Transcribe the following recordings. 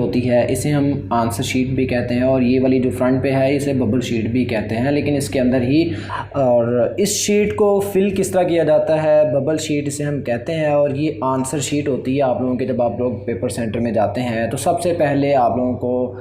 होती है इसे हम आंसर शीट भी कहते हैं, और ये वाली जो फ्रंट पे है इसे बबल शीट भी कहते हैं, लेकिन इसके अंदर ही। और इस शीट को फिल किस तरह किया जाता है, बबल शीट इसे हम कहते हैं, और ये आंसर शीट होती है आप लोगों के। जब आप लोग पेपर सेंटर में जाते हैं तो सबसे पहले आप लोगों को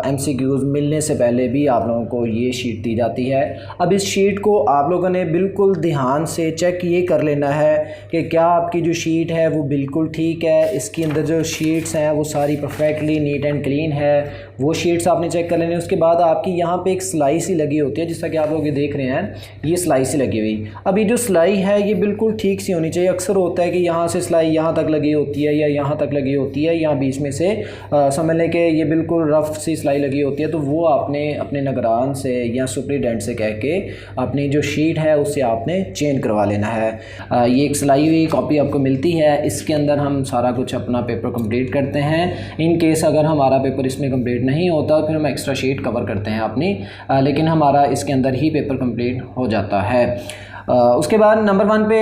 MCQs मिलने से पहले भी आप लोगों को ये शीट दी जाती है। अब इस शीट को आप लोगों ने बिल्कुल ध्यान से चेक ये कर लेना है कि क्या आपकी जो शीट है वो बिल्कुल ठीक है, इसके अंदर जो शीट्स हैं वो सारी परफेक्टली नीट एंड क्लीन है, वो शीट्स आपने चेक कर लेनी है। उसके बाद आपकी यहाँ पे एक सिलाई सी लगी होती है, जैसा कि आप लोग ये देख रहे हैं, ये सिलाई सी लगी हुई। अब ये जो सिलाई है ये बिल्कुल ठीक सी होनी चाहिए। अक्सर होता है कि यहाँ से सिलाई यहाँ तक लगी होती है या यहाँ तक लगी होती है, यहाँ बीच में से समझ लें कि ये बिल्कुल रफ सी सिलाई लगी होती है, तो वो आपने अपने निगरान से या सुपरिटेंडेंट से कह के अपनी जो शीट है उससे आपने चेंज करवा लेना है। ये एक सिलाई हुई कॉपी आपको मिलती है, इसके अंदर हम सारा कुछ अपना पेपर कंप्लीट करते हैं। इन केस अगर हमारा पेपर इसमें कंप्लीट नहीं होता फिर हम एक्स्ट्रा शीट कवर करते हैं अपनी, लेकिन हमारा इसके अंदर ही पेपर कंप्लीट हो जाता है। उसके बाद नंबर 1 पे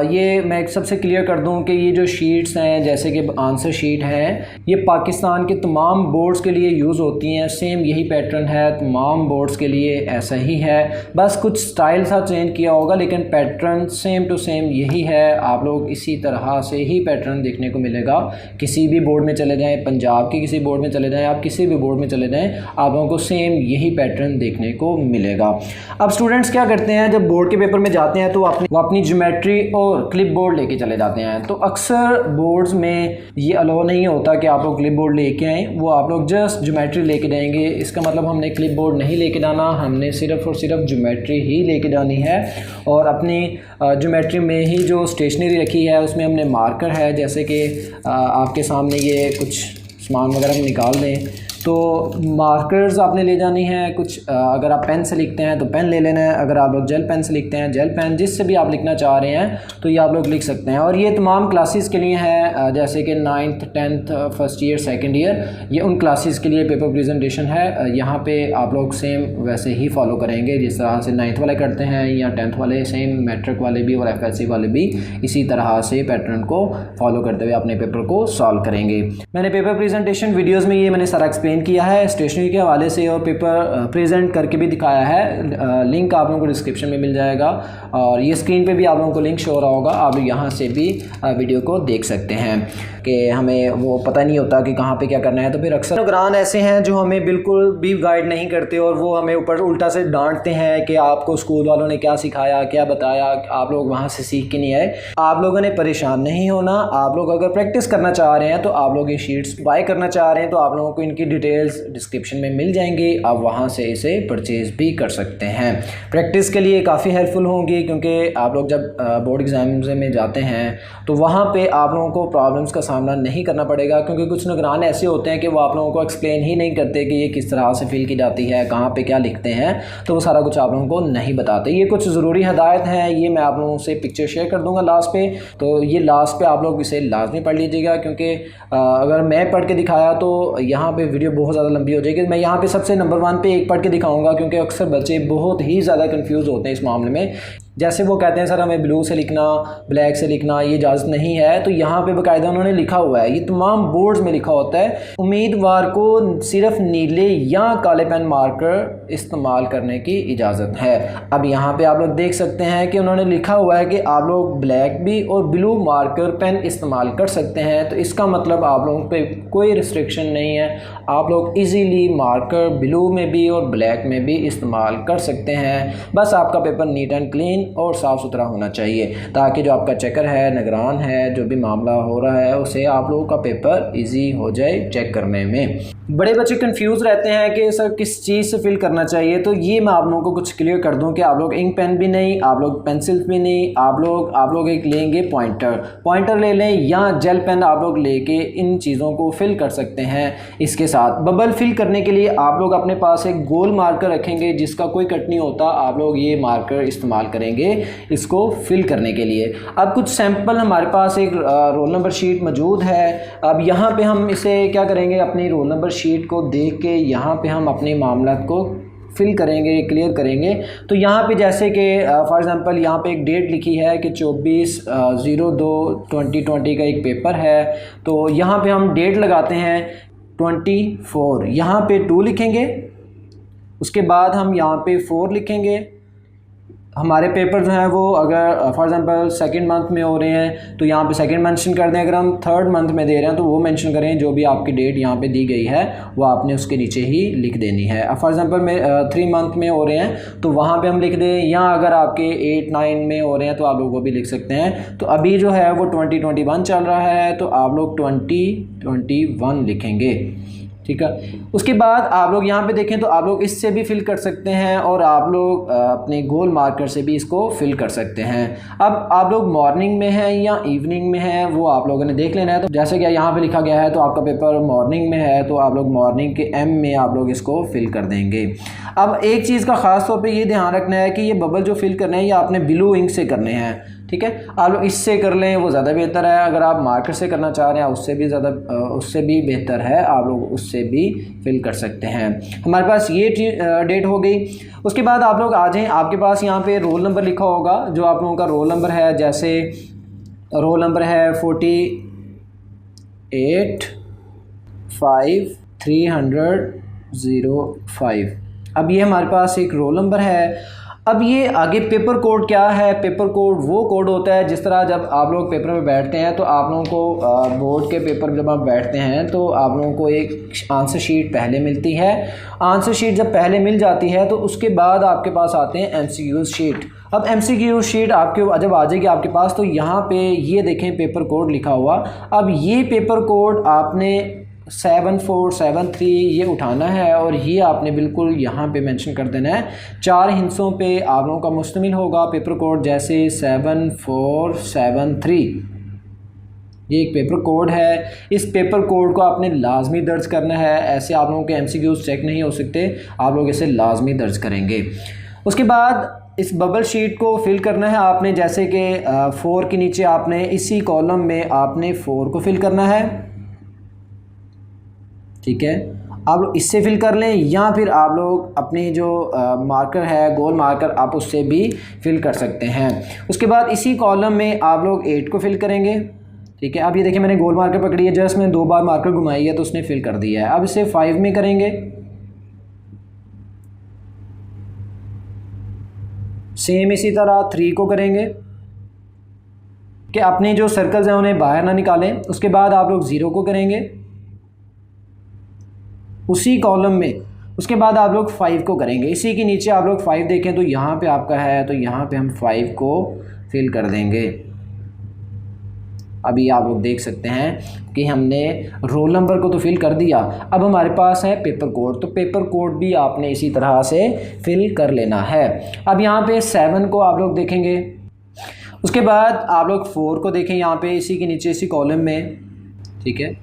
ये मैं सबसे क्लियर कर दूं कि ये जो शीट्स हैं जैसे कि आंसर शीट है ये पाकिस्तान के तमाम बोर्ड्स के लिए यूज़ होती हैं। सेम यही पैटर्न है तमाम बोर्ड्स के लिए, ऐसा ही है, बस कुछ स्टाइल सा चेंज किया होगा लेकिन पैटर्न सेम टू सेम यही है। आप लोग इसी तरह से ही पैटर्न देखने को मिलेगा। किसी भी बोर्ड में चले जाएँ, पंजाब के किसी बोर्ड में चले जाएँ, आप किसी भी बोर्ड में चले जाएँ, आप लोगों को सेम यही पैटर्न देखने को मिलेगा। अब स्टूडेंट्स क्या करते हैं, जब बोर्ड के पेपर में जाते हैं तो वो अपनी ज्योमेट्री और क्लिप बोर्ड लेके चले जाते हैं। तो अक्सर बोर्ड्स में ये अलाउ नहीं होता कि आप लोग क्लिप बोर्ड लेके आएँ, वो आप लोग जस्ट ज्योमेट्री लेके जाएंगे। इसका मतलब हमने क्लिप बोर्ड नहीं लेके जाना, हमने सिर्फ और सिर्फ ज्योमेट्री ही लेके जानी है। और अपनी ज्योमेट्री में ही जो स्टेशनरी रखी है उसमें हमने मार्कर है, जैसे कि आपके सामने ये कुछ सामान वगैरह निकाल दें, तो मार्कर्स आपने ले जानी है। कुछ अगर आप पेन से लिखते हैं तो पेन ले लेना है, अगर आप लोग जेल पेन से लिखते हैं जेल पेन, जिससे भी आप लिखना चाह रहे हैं तो ये आप लोग लिख सकते हैं। और ये तमाम क्लासेस के लिए है, जैसे कि 9th 10th first year second year, ये उन क्लासेस के लिए पेपर प्रेजेंटेशन है। यहाँ पे आप लोग सेम वैसे ही फॉलो करेंगे जिस तरह से 9th वाले करते हैं या 10th वाले, सेम मैट्रिक वाले भी और FSC वाले भी इसी तरह से पैटर्न को फॉलो करते हुए अपने पेपर को सॉल्व करेंगे। मैंने पेपर प्रेजेंटेशन वीडियोज़ में ये मैंने सारा एक्सप्लेन किया है स्टेशनरी के हवाले से, और पेपर प्रेजेंट करके भी दिखाया है। लिंक आप लोगों को डिस्क्रिप्शन में मिल जाएगा, और ये स्क्रीन पे भी आप लोगों को लिंक शो हो रहा होगा, आप यहाँ से भी वीडियो को देख सकते हैं कि हमें वो पता नहीं होता कि कहाँ पे क्या करना है। तो फिर अक्सर निगरान ऐसे हैं जो हमें बिल्कुल भी गाइड नहीं करते और वो हमें ऊपर उल्टा से डांटते हैं कि आपको स्कूल वालों ने क्या सिखाया, क्या बताया, आप लोग वहाँ से सीख के नहीं आए। आप लोगों ने परेशान नहीं होना। आप लोग अगर प्रैक्टिस करना चाह रहे हैं तो आप लोग ये शीट्स बाय करना चाह रहे हैं तो आप लोगों को इनकी डिटेल्स डिस्क्रिप्शन में मिल जाएंगी, आप वहाँ से इसे परचेज़ भी कर सकते हैं। प्रैक्टिस के लिए काफ़ी हेल्पफुल होंगी, क्योंकि आप लोग जब बोर्ड एग्जाम्स में जाते हैं तो वहाँ पे आप लोगों को प्रॉब्लम्स का सामना नहीं करना पड़ेगा, क्योंकि कुछ निगरान ऐसे होते हैं कि वो आप लोगों को एक्सप्लेन ही नहीं करते कि ये किस तरह से फिल की जाती है, कहाँ पे क्या लिखते हैं, तो वो सारा कुछ आप लोगों को नहीं बताते। ये कुछ ज़रूरी हदायत हैं, ये मैं आप लोगों से पिक्चर शेयर कर दूँगा लास्ट पे, तो ये लास्ट पे आप लोग इसे लाजमी पढ़ लीजिएगा, क्योंकि अगर मैं पढ़ के दिखाया तो यहाँ पे वीडियो बहुत ज़्यादा लंबी हो जाएगी। मैं यहाँ पे सबसे नंबर 1 पे एक पढ़ के दिखाऊंगा, क्योंकि अक्सर बच्चे बहुत ही ज़्यादा कंफ्यूज होते हैं इस मामले में। जैसे वो कहते हैं सर हमें ब्लू से लिखना, ब्लैक से लिखना ये इजाज़त नहीं है, तो यहाँ पे बाकायदा उन्होंने लिखा हुआ है, ये तमाम बोर्ड्स में लिखा होता है, उम्मीदवार को सिर्फ नीले या काले पेन मार्कर इस्तेमाल करने की इजाज़त है। अब यहाँ पे आप लोग देख सकते हैं कि उन्होंने लिखा हुआ है कि आप लोग ब्लैक भी और ब्लू मार्कर पेन इस्तेमाल कर सकते हैं, तो इसका मतलब आप लोगों पे कोई रिस्ट्रिक्शन नहीं है, आप लोग इजीली मार्कर ब्लू में भी और ब्लैक में भी इस्तेमाल कर सकते हैं। बस आपका पेपर नीट एंड क्लीन और साफ़ सुथरा होना चाहिए, ताकि जो आपका चेकर है, निगरान है, जो भी मामला हो रहा है उसे आप लोगों का पेपर इजी हो जाए चेक करने में। बड़े बच्चे कंफ्यूज रहते हैं कि सर किस चीज़ से फिल करना चाहिए, तो ये मैं आप लोगों को कुछ क्लियर कर दूं कि आप लोग इंक पेन भी नहीं, आप लोग पेंसिल भी नहीं, आप लोग एक लेंगे पॉइंटर ले लें या जेल पेन आप लोग लेके इन चीज़ों को फिल कर सकते हैं। इसके साथ बबल फिल करने के लिए आप लोग अपने पास एक गोल मार्कर रखेंगे जिसका कोई कट नहीं होता, आप लोग ये मार्कर इस्तेमाल करेंगे इसको फिल करने के लिए। अब कुछ सैंपल हमारे पास एक रोल नंबर शीट मौजूद है। अब यहाँ पे हम इसे क्या करेंगे, अपनी रोल नंबर शीट को देख के यहाँ पे हम अपने मामला को फिल करेंगे, क्लियर करेंगे। तो यहाँ पे जैसे कि फॉर एग्जांपल यहाँ पे एक डेट लिखी है कि 24/02/2020 का एक पेपर है, तो यहाँ पे हम डेट लगाते हैं 24, यहाँ पे 2 लिखेंगे, उसके बाद हम यहाँ पे 4 लिखेंगे। हमारे पेपर जो हैं वो अगर फॉर एग्ज़ाम्पल सेकंड मंथ में हो रहे हैं तो यहाँ पे सेकंड मेंशन कर दें, अगर हम थर्ड मंथ में दे रहे हैं तो वो मेंशन करें, जो भी आपकी डेट यहाँ पे दी गई है वो आपने उसके नीचे ही लिख देनी है। अब फॉर एग्ज़ाम्पल में 3 मंथ में हो रहे हैं तो वहाँ पे हम लिख दें, या अगर आपके 8-9 में हो रहे हैं तो आप लोग वो भी लिख सकते हैं। तो अभी जो है वो 2021 चल रहा है तो आप लोग 2021 लिखेंगे, ठीक है। उसके बाद आप लोग यहाँ पे देखें तो आप लोग इससे भी फिल कर सकते हैं और आप लोग अपने गोल मार्कर से भी इसको फिल कर सकते हैं। अब आप लोग मॉर्निंग में हैं या इवनिंग में हैं वो आप लोगों ने देख लेना है। तो जैसे कि यहाँ पे लिखा गया है तो आपका पेपर मॉर्निंग में है तो आप लोग मॉर्निंग के एम में आप लोग इसको फिल कर देंगे। अब एक चीज़ का ख़ास तौर पर ये ध्यान रखना है कि ये बबल जो फिल करने हैं ये आपने ब्लू इंक से करने हैं, ठीक है। आप लोग इससे कर लें वो ज़्यादा बेहतर है। अगर आप मार्कर से करना चाह रहे हैं उससे भी बेहतर है, आप लोग उससे भी फिल कर सकते हैं। हमारे पास ये डेट हो गई। उसके बाद आप लोग आ जाएं, आपके पास यहाँ पे रोल नंबर लिखा होगा, जो आप लोगों का रोल नंबर है। जैसे रोल नंबर है 485305। अब ये हमारे पास एक रोल नंबर है। अब ये आगे पेपर कोड क्या है? पेपर कोड वो कोड होता है जिस तरह जब आप लोग पेपर में बैठते हैं तो आप लोगों को बोर्ड के पेपर जब आप बैठते हैं तो आप लोगों को एक आंसर शीट पहले मिलती है। आंसर शीट जब पहले मिल जाती है तो उसके बाद आपके पास आते हैं MCQ शीट। अब MCQ शीट आपके जब आ जाएगी आपके पास तो यहाँ पे ये देखें पेपर कोड लिखा हुआ। अब ये पेपर कोड आपने 7473 ये उठाना है और ये आपने बिल्कुल यहाँ पे मेंशन कर देना है। 4 हिस्सों पे आप लोगों का मुश्तमिल होगा पेपर कोड, जैसे 7473 ये एक पेपर कोड है। इस पेपर कोड को आपने लाजमी दर्ज करना है। ऐसे आप लोगों के MCQs चेक नहीं हो सकते, आप लोग इसे लाजमी दर्ज करेंगे। उसके बाद इस बबल शीट को फिल करना है आपने, जैसे कि 4 के नीचे आपने इसी कॉलम में आपने 4 को फिल करना है, ठीक है। आप लोग इससे फिल कर लें या फिर आप लोग अपनी जो मार्कर है गोल मार्कर आप उससे भी फिल कर सकते हैं। उसके बाद इसी कॉलम में आप लोग 8 को फिल करेंगे, ठीक है। अब ये देखिए मैंने गोल मार्कर पकड़ी है, जस्ट मैंने 2 बार मार्कर घुमाई है तो उसने फिल कर दिया है। अब इसे 5 में करेंगे, सेम इसी तरह 3 को करेंगे कि अपने जो सर्कल्स हैं उन्हें बाहर ना निकालें। उसके बाद आप लोग 0 को करेंगे उसी कॉलम में। उसके बाद आप लोग 5 को करेंगे, इसी के नीचे आप लोग 5 देखें तो यहाँ पे आपका है तो यहाँ पे हम 5 को फिल कर देंगे। अभी आप लोग देख सकते हैं कि हमने रोल नंबर को तो फिल कर दिया। अब हमारे पास है पेपर कोड, तो पेपर कोड भी आपने इसी तरह से फिल कर लेना है। अब यहाँ पे 7 को आप लोग देखेंगे, उसके बाद आप लोग 4 को देखें यहाँ पे इसी के नीचे इसी कॉलम में, ठीक है।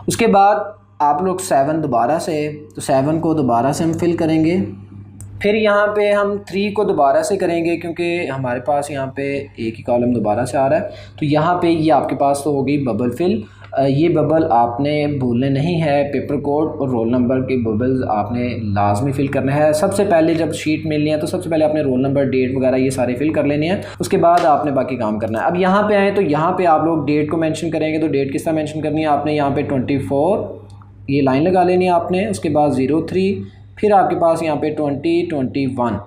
उसके बाद आप लोग 7 दोबारा से, तो 7 को दोबारा से हम फिल करेंगे। फिर यहाँ पे हम 3 को दोबारा से करेंगे क्योंकि हमारे पास यहाँ पे एक ही कॉलम दोबारा से आ रहा है। तो यहाँ पे ये आपके पास तो हो गई बबल फिल। ये बबल आपने भूलने नहीं है, पेपर कोड और रोल नंबर के बबल्स आपने लाजमी फिल करना है। सबसे पहले जब शीट मिलनी है तो सबसे पहले आपने रोल नंबर डेट वगैरह ये सारे फिल कर लेने हैं, उसके बाद आपने बाकी काम करना है। अब यहाँ पे आए तो यहाँ पे आप लोग डेट को मेंशन करेंगे, तो डेट किस तरह मेंशन करनी है आपने यहाँ पे 24 ये लाइन लगा लेनी है आपने, उसके बाद 03, फिर आपके पास यहाँ पे 2021।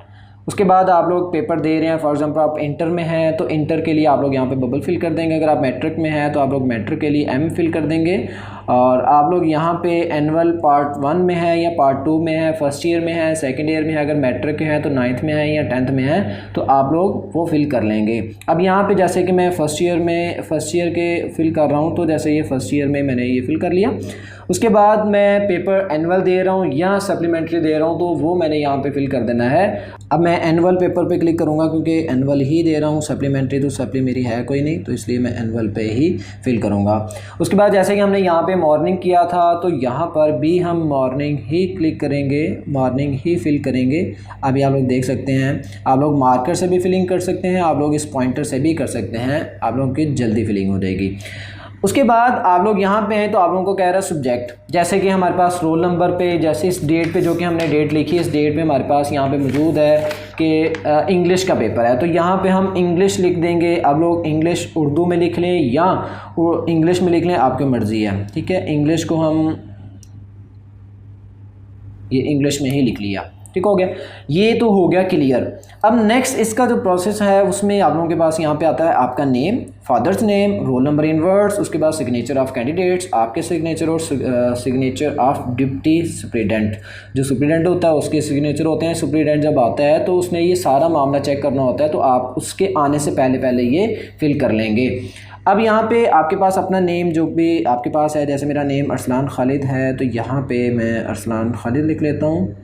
उसके बाद आप लोग पेपर दे रहे हैं, फॉर एग्जांपल आप इंटर में हैं तो इंटर के लिए आप लोग यहाँ पे बबल फिल कर देंगे। अगर आप मैट्रिक में हैं तो आप लोग मैट्रिक के लिए M फिल कर देंगे। और आप लोग यहाँ पे एनुअल पार्ट 1 में है या पार्ट 2 में है, फर्स्ट ईयर में है, सेकंड ईयर में है, अगर मैट्रिक है तो 9th में है या 10th में है तो आप लोग वो फिल कर लेंगे। अब यहाँ पे जैसे कि मैं फर्स्ट ईयर के फिल कर रहा हूँ, तो जैसे ये फर्स्ट ईयर में मैंने ये फिल कर लिया। उसके बाद मैं पेपर एनुअल दे रहा हूँ या सप्लीमेंट्री दे रहा हूँ तो वो मैंने यहाँ पे फिल कर देना है। अब मैं एनुअल पेपर पे क्लिक करूँगा क्योंकि एनुअल ही दे रहा हूँ, सप्लीमेंट्री तो सप्ली मेरी है कोई नहीं, तो इसलिए मैं एनुअल पे ही फिल करूँगा। उसके बाद जैसे कि हमने यहाँ पे मॉर्निंग किया था तो यहाँ पर भी हम मॉर्निंग ही क्लिक करेंगे, मॉर्निंग ही फिल करेंगे। अभी आप लोग देख सकते हैं, आप लोग मार्कर से भी फिलिंग कर सकते हैं, आप लोग इस पॉइंटर से भी कर सकते हैं, आप लोगों की जल्दी फिलिंग हो जाएगी। उसके बाद आप लोग यहाँ पे हैं तो आप लोगों को कह रहा है सब्जेक्ट, जैसे कि हमारे पास रोल नंबर पे जैसे इस डेट पे जो कि हमने डेट लिखी है इस डेट पे हमारे पास यहाँ पे मौजूद है कि इंग्लिश का पेपर है, तो यहाँ पे हम इंग्लिश लिख देंगे। आप लोग इंग्लिश उर्दू में लिख लें या इंग्लिश में लिख लें, आपकी मर्ज़ी है, ठीक है। इंग्लिश को हम ये इंग्लिश में ही लिख लिया, ठीक हो गया। ये तो हो गया क्लियर। अब नेक्स्ट इसका जो प्रोसेस है उसमें आप लोगों के पास यहाँ पे आता है आपका name, father's name, roll number in words, उसके बाद सिग्नेचर ऑफ कैंडिडेट्स, आपके सिग्नेचर और सिग्नेचर ऑफ डिप्टी सुप्रीडेंट। जो सुप्रीडेंट होता है उसके सिग्नेचर होते हैं। सुप्रीडेंट जब आता है तो उसने ये सारा मामला चेक करना होता है, तो आप उसके आने से पहले पहले ये फिल कर लेंगे। अब यहाँ पे आपके पास अपना नेम जो भी आपके पास है, जैसे मेरा नेम अरसलान खालिद है तो यहाँ पे मैं अरसलान खालिद लिख लेता हूँ।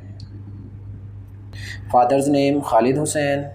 Father's name Khalid Hussain.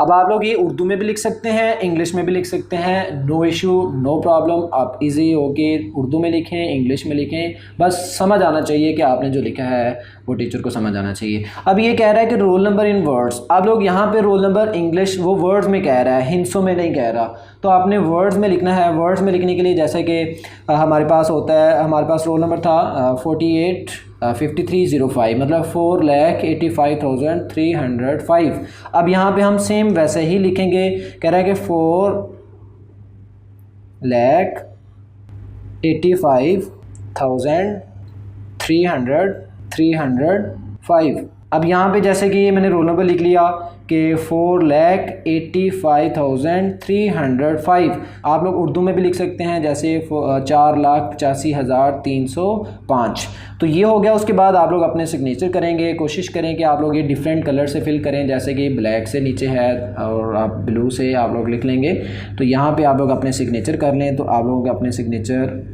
अब आप लोग ये उर्दू में भी लिख सकते हैं, इंग्लिश में भी लिख सकते हैं, नो इशू, नो प्रॉब्लम। आप इजी होके उर्दू में लिखें, इंग्लिश में लिखें, बस समझ आना चाहिए कि आपने जो लिखा है वो टीचर को समझ आना चाहिए। अब ये कह रहा है कि रोल नंबर इन वर्ड्स, आप लोग यहाँ पे रोल नंबर इंग्लिश वो वर्ड्स में कह रहा है, हिंसों में नहीं कह रहा, तो आपने वर्ड्स में लिखना है। वर्ड्स में लिखने के लिए जैसे कि हमारे पास होता है, हमारे पास रोल नंबर था 485305, मतलब 4,85,305। अब यहाँ पे हम सेम वैसे ही लिखेंगे। कह रहा है कि 4,85,305। अब यहाँ पे जैसे कि मैंने रोल नंबर लिख लिया कि 4,85,305। आप लोग उर्दू में भी लिख सकते हैं जैसे 4,85,305। तो ये हो गया। उसके बाद आप लोग अपने सिग्नेचर करेंगे। कोशिश करें कि आप लोग ये डिफरेंट कलर से फिल करें, जैसे कि ब्लैक से नीचे है और आप ब्लू से आप लोग लिख लेंगे। तो यहाँ पे आप लोग अपने सिग्नेचर कर लें। तो आप लोग अपने सिग्नेचर,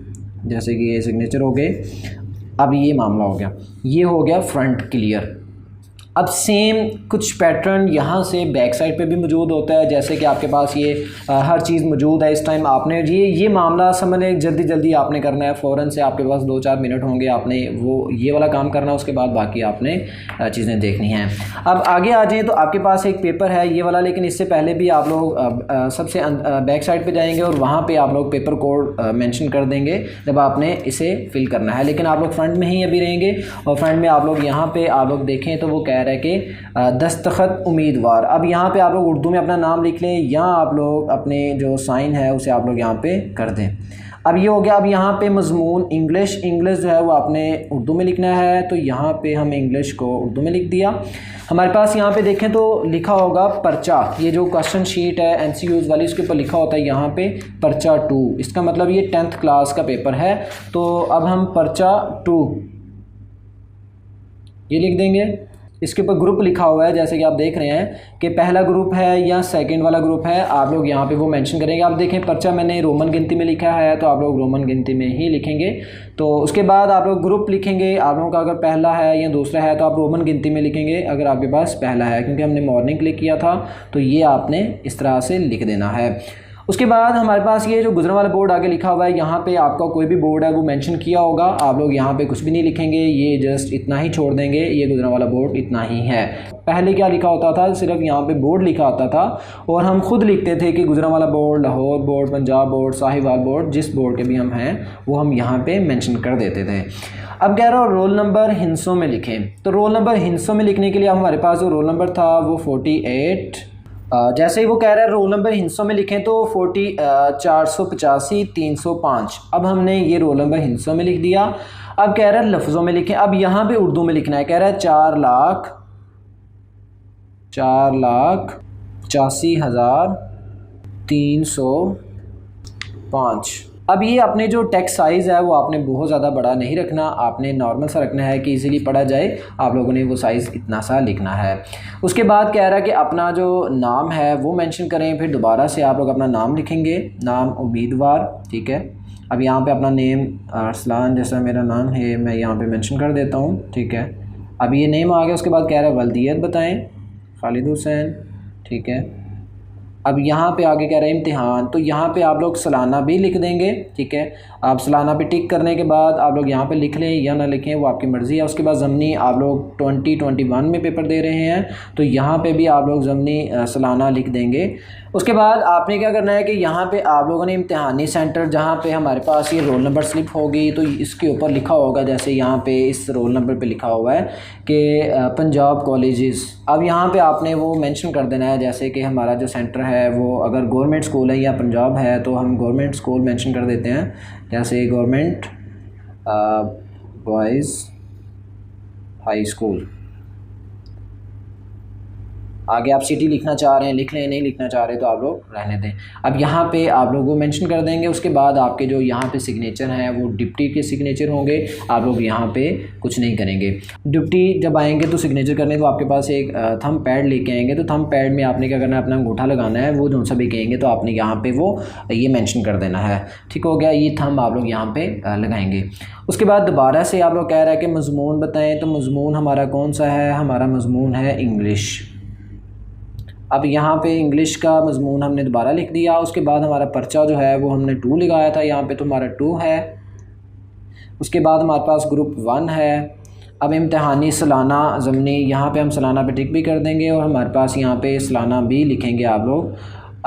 जैसे कि ये सिग्नेचर हो गए। अब ये मामला हो गया, ये हो गया फ्रंट क्लियर। अब सेम कुछ पैटर्न यहाँ से बैक साइड पे भी मौजूद होता है, जैसे कि आपके पास ये हर चीज़ मौजूद है। इस टाइम आपने ये मामला समझने जल्दी जल्दी आपने करना है, फ़ौरन से आपके पास 2-4 मिनट होंगे, आपने वो ये वाला काम करना है। उसके बाद बाकी आपने चीज़ें देखनी हैं। अब आगे आ जाएँ तो आपके पास एक पेपर है ये वाला, लेकिन इससे पहले भी आप लोग सबसे बैक साइड पर जाएँगे और वहाँ पर आप लोग पेपर कोड मैंशन कर देंगे जब आपने इसे फिल करना है। लेकिन आप लोग फ्रंट में ही अभी रहेंगे और फ्रंट में आप लोग यहाँ पर आप लोग देखें तो वो कह रहा है कि दस्तखत उम्मीदवार। अब यहाँ पे आप लोग उर्दू में अपना नाम लिख लें या आप लोग अपने जो साइन है उसे आप लोग यहाँ पे कर दें। अब ये हो गया। अब यहाँ पे मजमून इंग्लिश जो है वो आपने उर्दू में लिखना है, तो यहाँ पे हम इंग्लिश को उर्दू में लिख दिया। हमारे पास यहाँ पे देखें तो लिखा होगा पर्चा, ये जो क्वेश्चन शीट है MCQs वाली, उसके ऊपर लिखा होता है यहाँ पे पर्चा 2। इसका मतलब ये 10th क्लास का पेपर है। तो अब हम पर्चा 2 ये लिख देंगे। इसके ऊपर ग्रुप लिखा हुआ है, जैसे कि आप देख रहे हैं कि पहला ग्रुप है या सेकंड वाला ग्रुप है, आप लोग यहाँ पे वो मेंशन करेंगे। आप देखें पर्चा मैंने रोमन गिनती में लिखा है, तो आप लोग रोमन गिनती में ही लिखेंगे। तो उसके बाद आप लोग ग्रुप लिखेंगे। आप लोगों का अगर पहला है या दूसरा है तो आप रोमन गिनती में लिखेंगे, अगर आपके पास पहला है, क्योंकि हमने मॉर्निंग क्लिक किया था तो ये आपने इस तरह से लिख देना है। उसके बाद हमारे पास ये जो गुजरन वाला बोर्ड आगे लिखा हुआ है, यहाँ पे आपका कोई भी बोर्ड है वो मेंशन किया होगा। आप लोग यहाँ पे कुछ भी नहीं लिखेंगे, ये जस्ट इतना ही छोड़ देंगे, ये गुजरन वाला बोर्ड इतना ही है। पहले क्या लिखा होता था, सिर्फ यहाँ पे बोर्ड लिखा होता था और हम खुद लिखते थे कि गुजरन वाला board, Lahore board, Punjab board, Sahiwal board, जिस बोर्ड के भी हम हैं वो हम यहाँ पे मेंशन कर देते थे। अब कह रहा हूँ रोल नंबर हिंसों में लिखें। तो रोल नंबर हिंसों में लिखने के लिए हमारे पास जो रोल नंबर था वो 48, जैसे ही वो कह रहा है रोल नंबर हिंसों में लिखें तो 485,305। अब हमने ये रोल नंबर हिंसों में लिख दिया। अब कह रहा है लफ्ज़ों में लिखें। अब यहाँ पे उर्दू में लिखना है। कह रहा है 4,85,305। अब ये अपने जो टेक्स्ट साइज़ है वो आपने बहुत ज़्यादा बड़ा नहीं रखना, आपने नॉर्मल सा रखना है कि इजीली पढ़ा जाए। आप लोगों ने वो साइज़ इतना सा लिखना है। उसके बाद कह रहा है कि अपना जो नाम है वो मेंशन करें। फिर दोबारा से आप लोग अपना नाम लिखेंगे, नाम उम्मीदवार, ठीक है। अब यहाँ पे अपना नेम अरसलान जैसा मेरा नाम है मैं यहाँ पे मेंशन कर देता हूँ, ठीक है। अब ये नेम आ गया। उसके बाद कह रहा है वल्दियत बताएँ, खालिद हुसैन, ठीक है। अब यहाँ पे आगे कह रहे हैं इम्तिहान, तो यहाँ पे आप लोग सालाना भी लिख देंगे, ठीक है। आप सालाना पे टिक करने के बाद आप लोग यहाँ पे लिख लें या ना लिखें वो आपकी मर्ज़ी है। उसके बाद ज़मनी आप लोग 2021 में पेपर दे रहे हैं तो यहाँ पे भी आप लोग ज़मनी सालाना लिख देंगे। उसके बाद आपने क्या करना है कि यहाँ पे आप लोगों ने इम्तिहानी सेंटर, जहाँ पे हमारे पास ये रोल नंबर स्लिप होगी तो इसके ऊपर लिखा होगा, जैसे यहाँ पे इस रोल नंबर पे लिखा हुआ है कि पंजाब कॉलेजेस। अब यहाँ पे आपने वो मेंशन कर देना है, जैसे कि हमारा जो सेंटर है वो अगर गवर्नमेंट स्कूल है या पंजाब है तो हम गवर्नमेंट स्कूल मेंशन कर देते हैं, जैसे गवर्नमेंट बॉयज़ हाई स्कूल। आगे आप सिटी लिखना चाह रहे हैं लिख लें, नहीं लिखना चाह रहे तो आप लोग रहने दें। अब यहाँ पे आप लोग वो मेंशन कर देंगे। उसके बाद आपके जो यहाँ पे सिग्नेचर हैं वो डिप्टी के सिग्नेचर होंगे, आप लोग यहाँ पे कुछ नहीं करेंगे। डिप्टी जब आएंगे तो सिग्नेचर करने तो आपके पास एक थंब पैड लेके आएंगे, तो थंब पैड में आपने क्या करना है, अपना अंगूठा लगाना है, वो जो सा भी कहेंगे तो आपने यहाँ पर वो ये मैंशन कर देना है। ठीक हो गया, ये थंब आप लोग यहाँ पर लगाएंगे। उसके बाद दोबारा से आप लोग कह रहे हैं कि मज़मून बताएँ, तो मज़मून हमारा कौन सा है, हमारा मज़मून है इंग्लिश। अब यहाँ पे इंग्लिश का मज़मून हमने दोबारा लिख दिया। उसके बाद हमारा पर्चा जो है वो हमने 2 लगाया था, यहाँ पे तो हमारा 2 है। उसके बाद हमारे पास ग्रुप 1 है। अब इम्तिहानी सालाना ज़मनी, यहाँ पे हम सालाना पे टिक भी कर देंगे और हमारे पास यहाँ पे सालाना भी लिखेंगे आप लोग।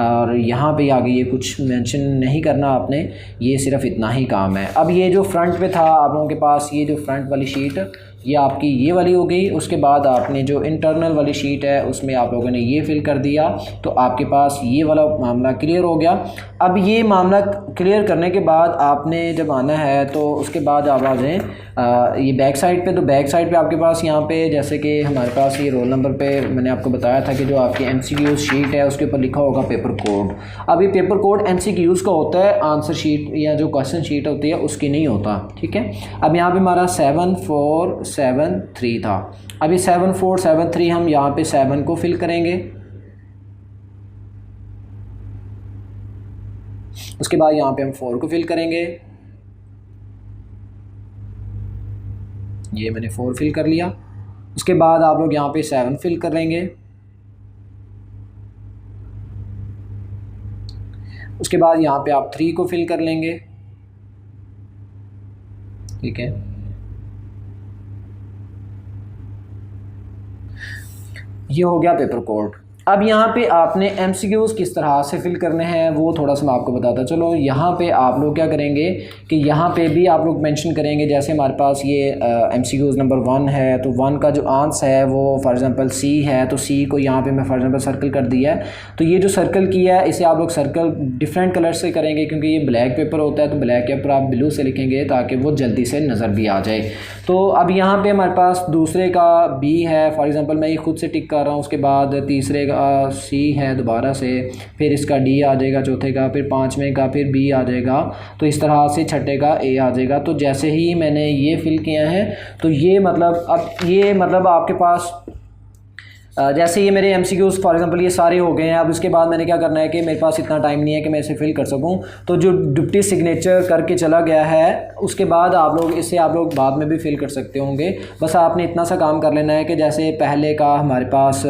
और यहाँ पे आगे ये कुछ मेंशन नहीं करना आपने, ये सिर्फ इतना ही काम है। अब ये जो फ्रंट पे था आप लोगों के पास, ये जो फ्रंट वाली शीट ये आपकी ये वाली हो गई। उसके बाद आपने जो इंटरनल वाली शीट है उसमें आप लोगों ने ये फिल कर दिया, तो आपके पास ये वाला मामला क्लियर हो गया। अब ये मामला क्लियर करने के बाद आपने जब आना है तो उसके बाद आप आ जाएँ ये बैक साइड पे। तो बैक साइड पे आपके पास यहाँ पे जैसे कि हमारे पास ये रोल नंबर पे मैंने आपको बताया था कि जो आपकी MCQ शीट है उसके ऊपर लिखा होगा पेपर कोड। अब ये पेपर कोड MCQs का होता है, आंसर शीट या जो क्वेश्चन शीट होती है उसकी नहीं होता। ठीक है, अब यहाँ पे हमारा 7473 था। अब ये 7473 हम यहाँ पे 7 को फिल करेंगे। उसके बाद यहाँ पे हम 4 को फिल करेंगे। ये मैंने 4 फिल कर लिया। उसके बाद आप लोग यहाँ पे 7 फिल कर लेंगे। उसके बाद यहाँ पे आप 3 को फिल कर लेंगे। ठीक है, ये हो गया पेपर कोड। अब यहाँ पे आपने MCQs किस तरह से फिल करने हैं वो थोड़ा सा मैं आपको बताता चलो। यहाँ पे आप लोग क्या करेंगे कि यहाँ पे भी आप लोग मेंशन करेंगे, जैसे हमारे पास ये MCQs नंबर 1 है तो 1 का जो आंसर है वो फॉर एग्जांपल C है, तो C को यहाँ पे मैं फॉर एग्जांपल सर्कल कर दिया है। तो ये जो सर्कल किया है इसे आप लोग सर्कल डिफरेंट कलर से करेंगे, क्योंकि ये ब्लैक पेपर होता है तो ब्लैक के ऊपर आप ब्लू से लिखेंगे ताकि वो जल्दी से नज़र भी आ जाए। तो अब यहाँ पर हमारे पास दूसरे का B है, फॉर एग्ज़ाम्पल मैं ये खुद से टिक कर रहा हूँ। उसके बाद तीसरे C है दोबारा से, फिर इसका D आ जाएगा चौथे का, फिर पाँचवें का फिर B आ जाएगा, तो इस तरह से छठे का A आ जाएगा। तो जैसे ही मैंने ये फिल किया है तो ये मतलब अब ये मतलब आपके पास जैसे ये मेरे MCQs फॉर एग्जांपल ये सारे हो गए हैं। अब उसके बाद मैंने क्या करना है कि मेरे पास इतना टाइम नहीं है कि मैं इसे फिल कर सकूं, तो जो डिप्टी सिग्नेचर करके चला गया है उसके बाद आप लोग इसे आप लोग बाद में भी फिल कर सकते होंगे। बस आपने इतना सा काम कर लेना है कि जैसे पहले का हमारे पास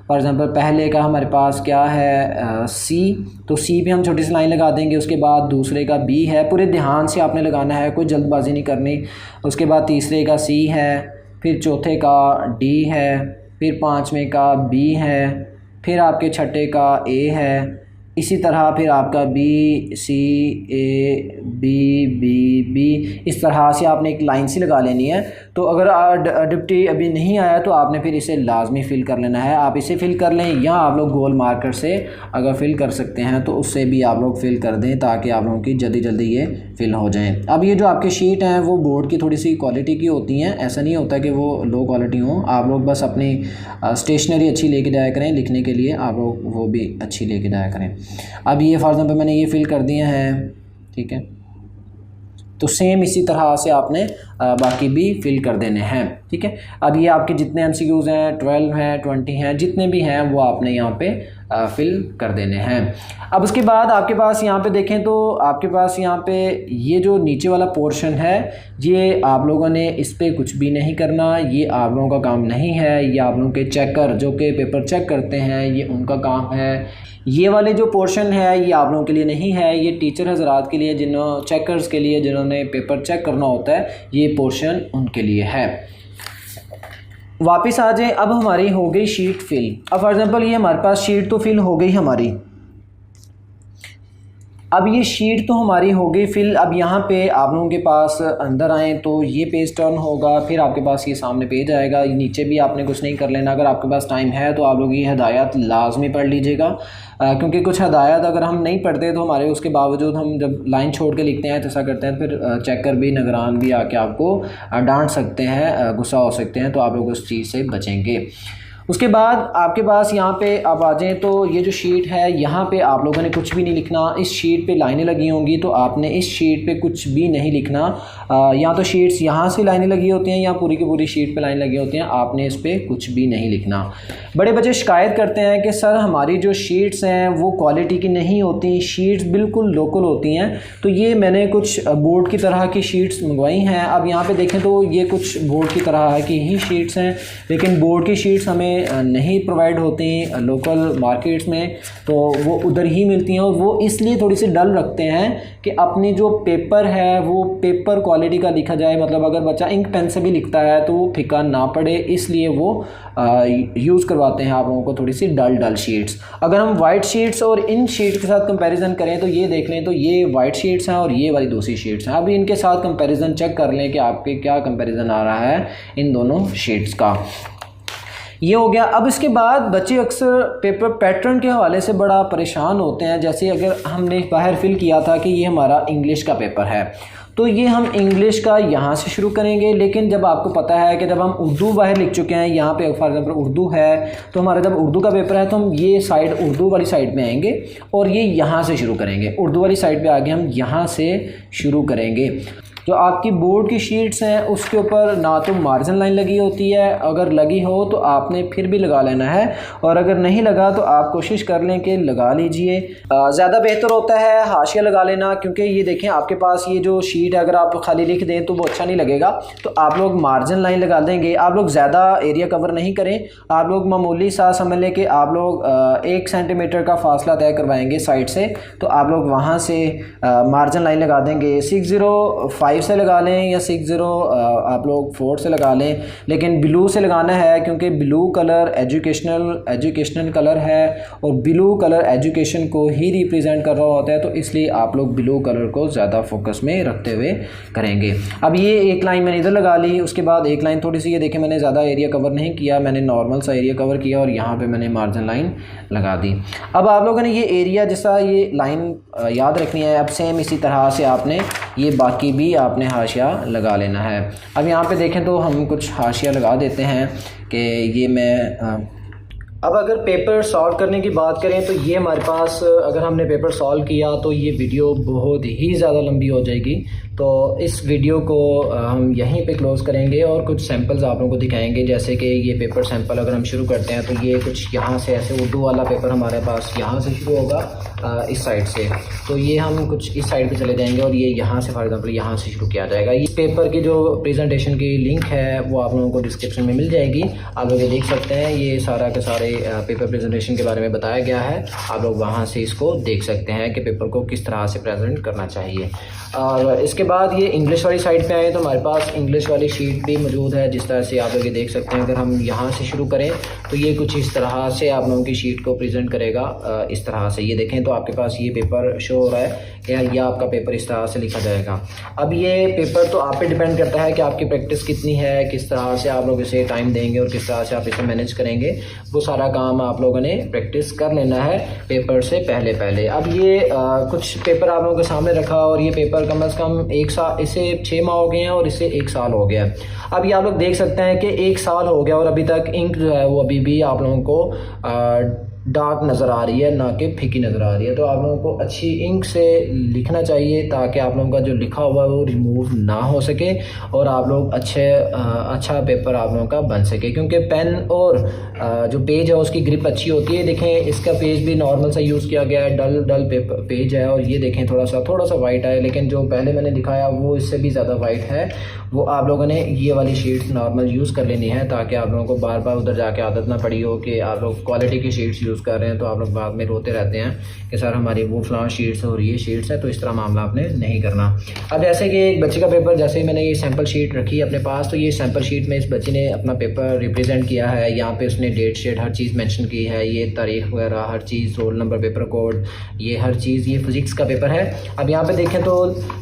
फॉर एग्जांपल पहले का हमारे पास क्या है C, तो C पे हम छोटी सी लाइन लगा देंगे। उसके बाद दूसरे का B है, पूरे ध्यान से आपने लगाना है, कोई जल्दबाजी नहीं करनी। उसके बाद तीसरे का C है, फिर चौथे का D है, फिर पाँचवें का B है, फिर आपके छठे का A है। इसी तरह फिर आपका B C A B B B इस तरह से आपने एक लाइन सी लगा लेनी है। तो अगर डिप्टी अभी नहीं आया तो आपने फिर इसे लाजमी फ़िल कर लेना है। आप इसे फ़िल कर लें या आप लोग गोल मार्कर से अगर फ़िल कर सकते हैं तो उससे भी आप लोग फ़िल कर दें ताकि आप लोगों की जल्दी जल्दी ये फ़िल हो जाएं। अब ये जो आपकी शीट हैं वो बोर्ड की थोड़ी सी क्वालिटी की होती हैं, ऐसा नहीं होता कि वो लो क्वालिटी हो। आप लोग बस अपनी स्टेशनरी अच्छी लेके जाया करें, लिखने के लिए आप लोग वो भी अच्छी लेके जाया करें। अब ये फॉर एग्जांपल मैंने ये फ़िल कर दिए हैं। ठीक है, तो सेम इसी तरह से आपने बाकी भी फिल कर देने हैं। ठीक है, अब ये आपके जितने MCQs हैं 12 हैं 20 हैं जितने भी हैं वो आपने यहाँ पे फिल कर देने हैं। अब उसके बाद आपके पास यहाँ पे देखें तो आपके पास यहाँ पे ये जो नीचे वाला पोर्शन है ये आप लोगों ने इस पर कुछ भी नहीं करना, ये आप लोगों का काम नहीं है। ये आप लोगों के चेकर जो कि पेपर चेक करते हैं ये उनका काम है। ये वाले जो पोर्शन है ये आप लोगों के लिए नहीं है, ये टीचर हजरात के लिए, जिन्होंने चेकर्स के लिए, जिन्होंने पेपर चेक करना होता है, ये पोर्शन उनके लिए है। वापस आ जाए, अब हमारी हो गई शीट फिल। अब फॉर एग्जांपल ये हमारे पास शीट तो फिल हो गई हमारी। अब ये शीट तो हमारी हो गई फिल। अब यहाँ पे आप लोगों के पास अंदर आएँ तो ये पेज टर्न होगा, फिर आपके पास ये सामने पेज आएगा। नीचे भी आपने कुछ नहीं कर लेना। अगर आपके पास टाइम है तो आप लोग ये हिदायत लाजमी पढ़ लीजिएगा, क्योंकि कुछ हिदायत अगर हम नहीं पढ़ते तो हमारे उसके बावजूद हम जब लाइन छोड़ के लिखते हैं तो ऐसा करते हैं, फिर चेकर भी निगरान भी आके आपको डांट सकते हैं, गुस्सा हो सकते हैं, तो आप लोग उस चीज़ से बचेंगे। उसके बाद आपके पास यहाँ पे आप आ जाएँ तो ये जो शीट है यहाँ पे आप लोगों ने कुछ भी नहीं लिखना। इस शीट पे लाइनें लगी होंगी तो आपने इस शीट पे कुछ भी नहीं लिखना। या तो शीट्स यहाँ से लाइनें लगी होती हैं या पूरी की पूरी शीट पे लाइन लगी होती हैं, आपने इस पर कुछ भी नहीं लिखना। बड़े बच्चे शिकायत करते हैं कि सर हमारी जो शीट्स हैं वो क्वालिटी की नहीं होती, शीट्स बिल्कुल लोकल होती हैं। तो ये मैंने कुछ बोर्ड की तरह की शीट्स मंगवाई हैं। अब यहाँ पर देखें तो ये कुछ बोर्ड की तरह की ही शीट्स हैं, लेकिन बोर्ड की शीट्स हमें नहीं प्रोवाइड होती लोकल मार्केट्स में, तो वो उधर ही मिलती हैं। और वो इसलिए थोड़ी सी डल रखते हैं कि अपनी जो पेपर है वो पेपर क्वालिटी का लिखा जाए, मतलब अगर बच्चा इंक पेन से भी लिखता है तो वो फीका ना पड़े, इसलिए वो यूज़ करवाते हैं आप लोगों को थोड़ी सी डल शीट्स। अगर हम वाइट शीट्स और इन शीट के साथ कंपैरिजन करें तो ये देख लें तो ये वाइट शीट्स हैं और ये वाली दूसरी शीट्स हैं। अभी इनके साथ कंपैरिजन चेक कर लें कि आपके क्या कंपैरिजन आ रहा है इन दोनों शीट्स का। ये हो गया। अब इसके बाद बच्चे अक्सर पेपर पैटर्न के हवाले से बड़ा परेशान होते हैं। जैसे अगर हमने बाहर फिल किया था कि ये हमारा इंग्लिश का पेपर है, तो ये हम इंग्लिश का यहाँ से शुरू करेंगे। लेकिन जब आपको पता है कि जब हम उर्दू बाहर लिख चुके हैं, यहाँ पे फॉर एग्जांपल उर्दू है, तो हमारा जब उर्दू का पेपर है तो हम ये साइड उर्दू वाली साइड में आएंगे और ये यहाँ से शुरू करेंगे। उर्दू वाली साइड पे आगे हम यहाँ से शुरू करेंगे। जो आपकी बोर्ड की शीट्स हैं उसके ऊपर ना तो मार्जिन लाइन लगी होती है, अगर लगी हो तो आपने फिर भी लगा लेना है, और अगर नहीं लगा तो आप कोशिश कर लें कि लगा लीजिए। ज़्यादा बेहतर होता है हाशिया लगा लेना, क्योंकि ये देखें आपके पास ये जो शीट है अगर आप खाली लिख दें तो वो अच्छा नहीं लगेगा। तो आप लोग मार्जिन लाइन लगा देंगे। आप लोग ज़्यादा एरिया कवर नहीं करें, आप लोग मामूली सा समझ लें कि आप लोग 1 सेंटीमीटर का फासला तय करवाएंगे साइड से, तो आप लोग वहाँ से मार्जिन लाइन लगा देंगे। 605 से लगा लें या 60 आप लोग 4 से लगा लें, लेकिन ब्लू से लगाना है क्योंकि ब्लू कलर एजुकेशनल कलर है और ब्लू कलर एजुकेशन को ही रिप्रेजेंट कर रहा होता है, तो इसलिए आप लोग ब्लू कलर को ज़्यादा फोकस में रखते हुए करेंगे। अब ये एक लाइन मैंने इधर लगा ली, उसके बाद एक लाइन थोड़ी सी ये देखें मैंने ज़्यादा एरिया कवर नहीं किया, मैंने नॉर्मल सा एरिया कवर किया और यहाँ पे मैंने मार्जिन लाइन लगा दी। अब आप लोगों ने ये एरिया जैसा ये लाइन याद रखनी है। अब सेम इसी तरह से आपने ये बाकी भी आपने हाशिया लगा लेना है। अब यहाँ पे देखें तो हम कुछ हाशिया लगा देते हैं कि ये मैं अब अगर पेपर सॉल्व करने की बात करें तो ये हमारे पास अगर हमने पेपर सॉल्व किया तो ये वीडियो बहुत ही ज़्यादा लंबी हो जाएगी, तो इस वीडियो को हम यहीं पे क्लोज़ करेंगे और कुछ सैंपल्स आप लोगों को दिखाएंगे। जैसे कि ये पेपर सैंपल अगर हम शुरू करते हैं तो ये कुछ यहाँ से ऐसे उर्दू वाला पेपर हमारे पास यहाँ से शुरू होगा इस साइड से, तो ये हम कुछ इस साइड पे चले जाएंगे और ये यहाँ से फॉर एग्जांपल यहाँ से शुरू किया जाएगा। इस पेपर की जो प्रेजेंटेशन की लिंक है वो आप लोगों को डिस्क्रिप्शन में मिल जाएगी, आप लोग ये देख सकते हैं। ये सारा के सारे पेपर प्रेजेंटेशन के बारे में बताया गया है, आप लोग वहाँ से इसको देख सकते हैं कि पेपर को किस तरह से प्रेजेंट करना चाहिए। और इसके बाद ये इंग्लिश वाली साइड पे आए तो हमारे पास इंग्लिश वाली शीट भी मौजूद है, जिस तरह से आप लोग ये देख सकते हैं। अगर हम यहाँ से शुरू करें तो ये कुछ इस तरह से आप लोगों की शीट को प्रेजेंट करेगा। इस तरह से ये देखें तो आपके पास ये पेपर शो हो रहा है कि ये आपका पेपर इस तरह से लिखा जाएगा। अब ये पेपर तो आप पे डिपेंड करता है कि आपकी प्रैक्टिस कितनी है, किस तरह से आप लोग इसे टाइम देंगे और किस तरह से आप इसे मैनेज करेंगे। वो सारा काम आप लोगों ने प्रैक्टिस कर लेना है पेपर से पहले। अब ये कुछ पेपर आप लोगों के सामने रखा और ये पेपर कम से कम 1 साल, इसे 6 माह हो गए हैं और इसे 1 साल हो गया। अब ये आप लोग देख सकते हैं कि 1 साल हो गया और अभी तक इंक जो है वो अभी भी आप लोगों को डार्क नज़र आ रही है, ना कि फीकी नज़र आ रही है। तो आप लोगों को अच्छी इंक से लिखना चाहिए ताकि आप लोगों का जो लिखा हुआ है वो रिमूव ना हो सके और आप लोग अच्छा पेपर आप लोगों का बन सके। क्योंकि पेन और जो पेज है उसकी ग्रिप अच्छी होती है। देखें इसका पेज भी नॉर्मल सा यूज़ किया गया है, डल पेज है और ये देखें थोड़ा सा वाइट है, लेकिन जो पहले मैंने दिखाया वो इससे भी ज़्यादा वाइट है। वो आप लोगों ने ये वाली शीट्स नॉर्मल यूज़ कर लेनी है ताकि आप लोगों को बार बार उधर जाके आदत ना पड़ी हो कि आप लोग क्वालिटी की शीट्स यूज़ यूज़ कर रहे हैं तो आप लोग बाद में रोते रहते हैं कि सर हमारी वो फ़लाँ शीट्स और ये शीट्स है, तो इस तरह मामला आपने नहीं करना। अब जैसे कि एक बच्चे का पेपर, जैसे मैंने ये सैम्पल शीट रखी अपने पास, तो ये सैम्पल शीट में इस बच्चे ने अपना पेपर रिप्रेजेंट किया है। यहाँ पे उसने डेट शीट हर चीज़ मेंशन की है, ये तारीख वगैरह हर चीज़, रोल नंबर, पेपर कोड, ये हर चीज़। ये फिज़िक्स का पेपर है। अब यहाँ पे देखें तो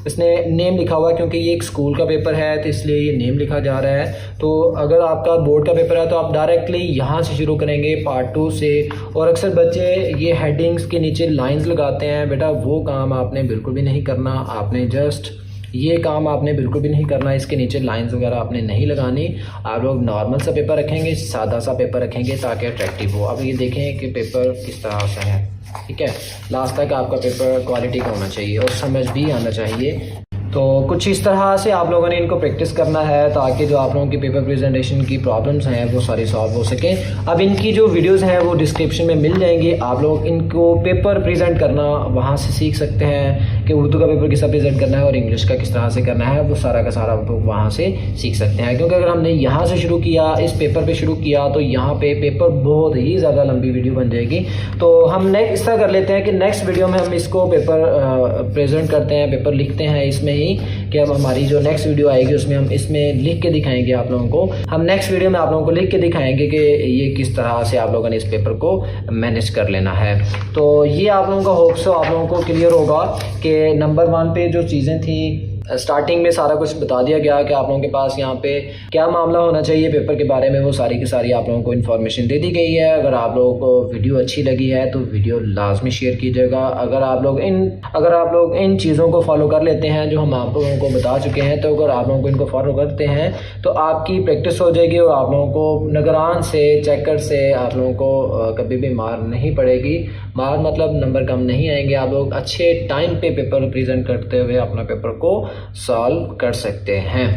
इसने नेम लिखा हुआ है, क्योंकि ये एक स्कूल का पेपर है तो इसलिए ये नेम लिखा जा रहा है। तो अगर आपका बोर्ड का पेपर है तो आप डायरेक्टली यहाँ से शुरू करेंगे पार्ट 2 से। और अक्सर बच्चे ये हेडिंग्स के नीचे लाइंस लगाते हैं, बेटा वो काम आपने बिल्कुल भी नहीं करना। आपने जस्ट ये काम आपने बिल्कुल भी नहीं करना, इसके नीचे लाइंस वगैरह आपने नहीं लगानी। आप लोग नॉर्मल सा पेपर रखेंगे, सादा सा पेपर रखेंगे ताकि अट्रैक्टिव हो। अब ये देखें कि पेपर किस तरह से है, ठीक है। लास्ट तक आपका पेपर क्वालिटी का होना चाहिए और समझ भी आना चाहिए। तो कुछ इस तरह से आप लोगों ने इनको प्रैक्टिस करना है ताकि जो आप लोगों की पेपर प्रेजेंटेशन की प्रॉब्लम्स हैं वो सारी सॉल्व हो सकें। अब इनकी जो वीडियोस हैं वो डिस्क्रिप्शन में मिल जाएंगी। आप लोग इनको पेपर प्रेजेंट करना वहाँ से सीख सकते हैं कि उर्दू का पेपर किस तरह प्रेजेंट करना है और इंग्लिश का किस तरह से करना है, वो सारा का सारा आप लोग वहाँ से सीख सकते हैं। क्योंकि अगर हमने यहाँ से शुरू किया, इस पेपर पर शुरू किया, तो यहाँ पर पेपर बहुत ही ज़्यादा लंबी वीडियो बन जाएगी। तो हम नेक्स्ट इस तरह कर लेते हैं कि नेक्स्ट वीडियो में हम इसको पेपर प्रेजेंट करते हैं, पेपर लिखते हैं इसमें कि अब हमारी जो नेक्स्ट वीडियो आएगी उसमें हम इसमें लिख के दिखाएंगे आप लोगों को। हम नेक्स्ट वीडियो में आप लोगों को लिख के दिखाएंगे कि ये किस तरह से आप लोगों ने इस पेपर को मैनेज कर लेना है। तो ये आप लोगों का होप सो आप लोगों को क्लियर होगा कि नंबर 1 पे जो चीज़ें थी स्टार्टिंग में सारा कुछ बता दिया गया कि आप लोगों के पास यहाँ पे क्या मामला होना चाहिए पेपर के बारे में, वो सारी की सारी आप लोगों को इन्फॉर्मेशन दे दी गई है। अगर आप लोगों को वीडियो अच्छी लगी है तो वीडियो लाजमी शेयर कीजिएगा। अगर आप लोग इन चीज़ों को फॉलो कर लेते हैं जो हम आप लोगों को बता चुके हैं, तो अगर आप लोगों को इनको फॉलो करते हैं तो आपकी प्रैक्टिस हो जाएगी और आप लोगों को निगरान से, चेकर से आप लोगों को कभी भी मार नहीं पड़ेगी। मार मतलब नंबर कम नहीं आएंगे। आप लोग अच्छे टाइम पे पेपर प्रेजेंट करते हुए अपना पेपर को सॉल्व कर सकते हैं।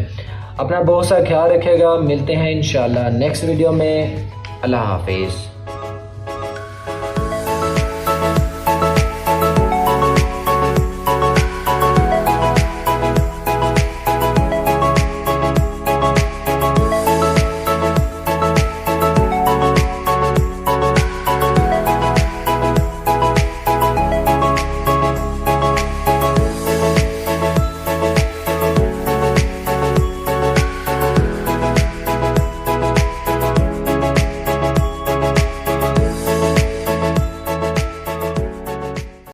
अपना बहुत सा ख्याल रखिएगा। मिलते हैं इंशाल्लाह नेक्स्ट वीडियो में। अल्लाह हाफिज़।